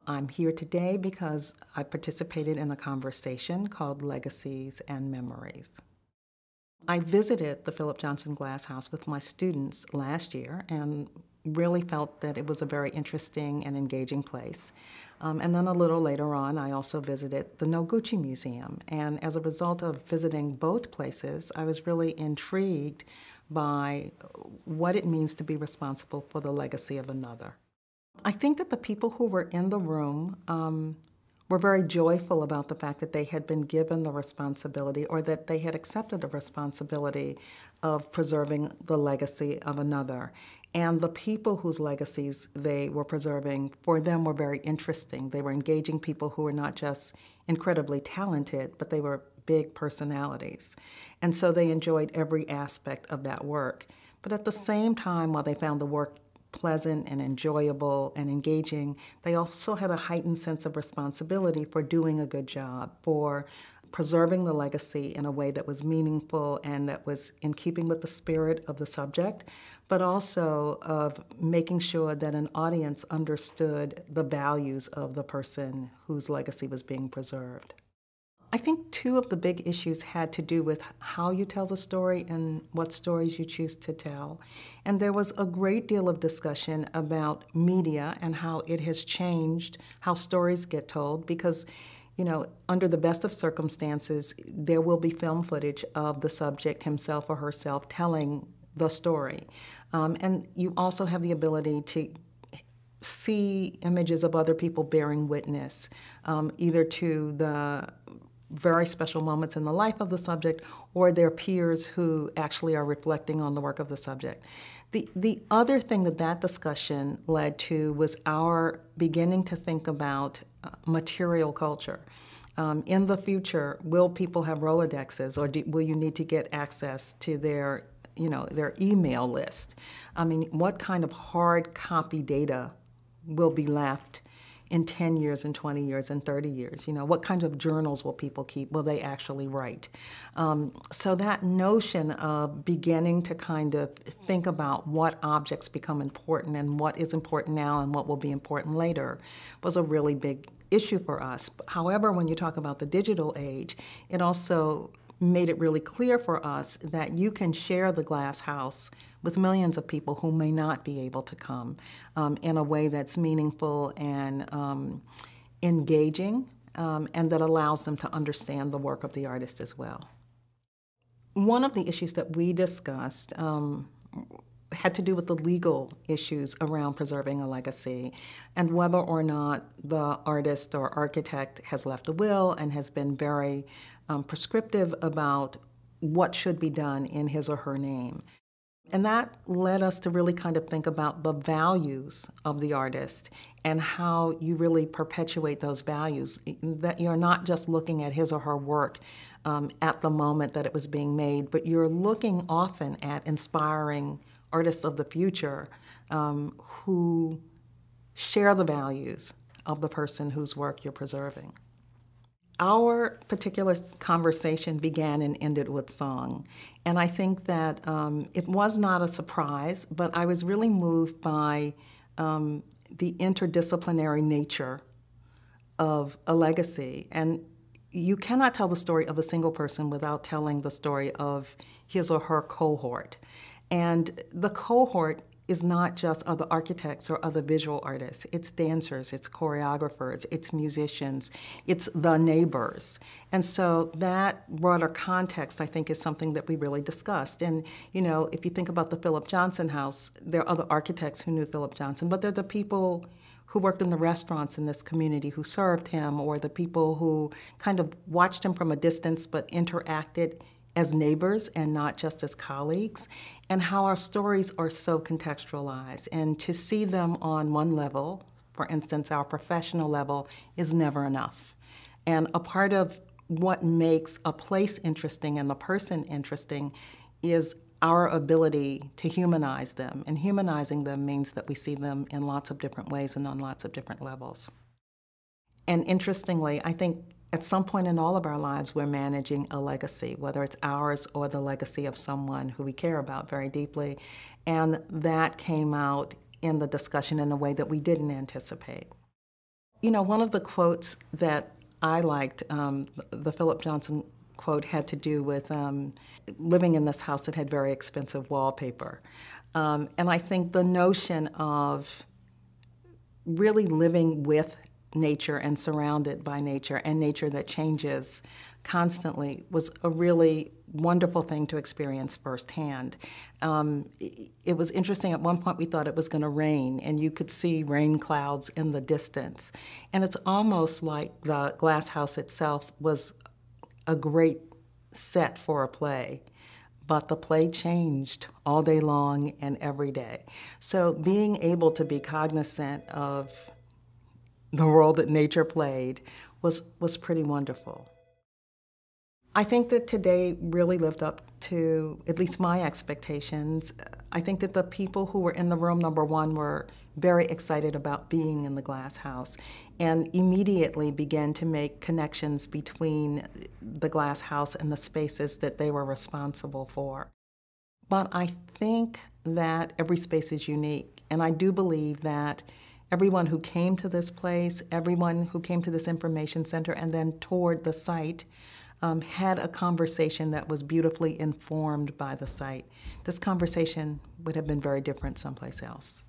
I'm here today because I participated in a conversation called Legacies and Memories. I visited the Philip Johnson Glass House with my students last year and really felt that it was a very interesting and engaging place. And then a little later on, I also visited the Noguchi Museum. And as a result of visiting both places, I was really intrigued by what it means to be responsible for the legacy of another. I think that the people who were in the room were very joyful about the fact that they had been given the responsibility, or that they had accepted the responsibility of preserving the legacy of another. And the people whose legacies they were preserving, for them, were very interesting. They were engaging people who were not just incredibly talented, but they were big personalities. And so they enjoyed every aspect of that work. But at the same time, while they found the work pleasant and enjoyable and engaging, they also had a heightened sense of responsibility for doing a good job, for preserving the legacy in a way that was meaningful and that was in keeping with the spirit of the subject, but also of making sure that an audience understood the values of the person whose legacy was being preserved. I think two of the big issues had to do with how you tell the story and what stories you choose to tell. And there was a great deal of discussion about media and how it has changed how stories get told, because, you know, under the best of circumstances, there will be film footage of the subject himself or herself telling the story. And you also have the ability to see images of other people bearing witness, either to the very special moments in the life of the subject, or their peers who actually are reflecting on the work of the subject. The other thing that discussion led to was our beginning to think about material culture. In the future, will people have Rolodexes, or will you need to get access to their email list? I mean, what kind of hard copy data will be left in 10 years and 20 years and 30 years? You know, what kinds of journals will people keep? Will they actually write? So that notion of beginning to kind of think about what objects become important and what is important now and what will be important later was a really big issue for us. However, when you talk about the digital age, it also made it really clear for us that you can share the glass house with millions of people who may not be able to come in a way that's meaningful and engaging, and that allows them to understand the work of the artist as well. One of the issues that we discussed had to do with the legal issues around preserving a legacy and whether or not the artist or architect has left a will and has been very prescriptive about what should be done in his or her name. And that led us to really kind of think about the values of the artist and how you really perpetuate those values, that you're not just looking at his or her work at the moment that it was being made, but you're looking often at inspiring artists of the future who share the values of the person whose work you're preserving. Our particular conversation began and ended with song, and I think that it was not a surprise, but I was really moved by the interdisciplinary nature of a legacy. And you cannot tell the story of a single person without telling the story of his or her cohort. And the cohort is not just other architects or other visual artists. It's dancers, it's choreographers, it's musicians, it's the neighbors. And so that broader context, I think, is something that we really discussed. And, you know, if you think about the Philip Johnson House, there are other architects who knew Philip Johnson, but they're the people who worked in the restaurants in this community who served him, or the people who kind of watched him from a distance but interacted as neighbors and not just as colleagues, and how our stories are so contextualized. And to see them on one level, for instance, our professional level, is never enough. And a part of what makes a place interesting and the person interesting is our ability to humanize them. And humanizing them means that we see them in lots of different ways and on lots of different levels. And interestingly, I think at some point in all of our lives, we're managing a legacy, whether it's ours or the legacy of someone who we care about very deeply. And that came out in the discussion in a way that we didn't anticipate. You know, one of the quotes that I liked, the Philip Johnson quote, had to do with living in this house that had very expensive wallpaper. And I think the notion of really living with nature and surrounded by nature, and nature that changes constantly, was a really wonderful thing to experience firsthand. It was interesting. At one point we thought it was going to rain, and you could see rain clouds in the distance. And it's almost like the glass house itself was a great set for a play. But the play changed all day long and every day. So being able to be cognizant of the role that nature played was pretty wonderful. I think that today really lived up to at least my expectations. I think that the people who were in the room, number one, were very excited about being in the glass house and immediately began to make connections between the glass house and the spaces that they were responsible for. But I think that every space is unique, and I do believe that everyone who came to this place, everyone who came to this information center and then toured the site, had a conversation that was beautifully informed by the site. This conversation would have been very different someplace else.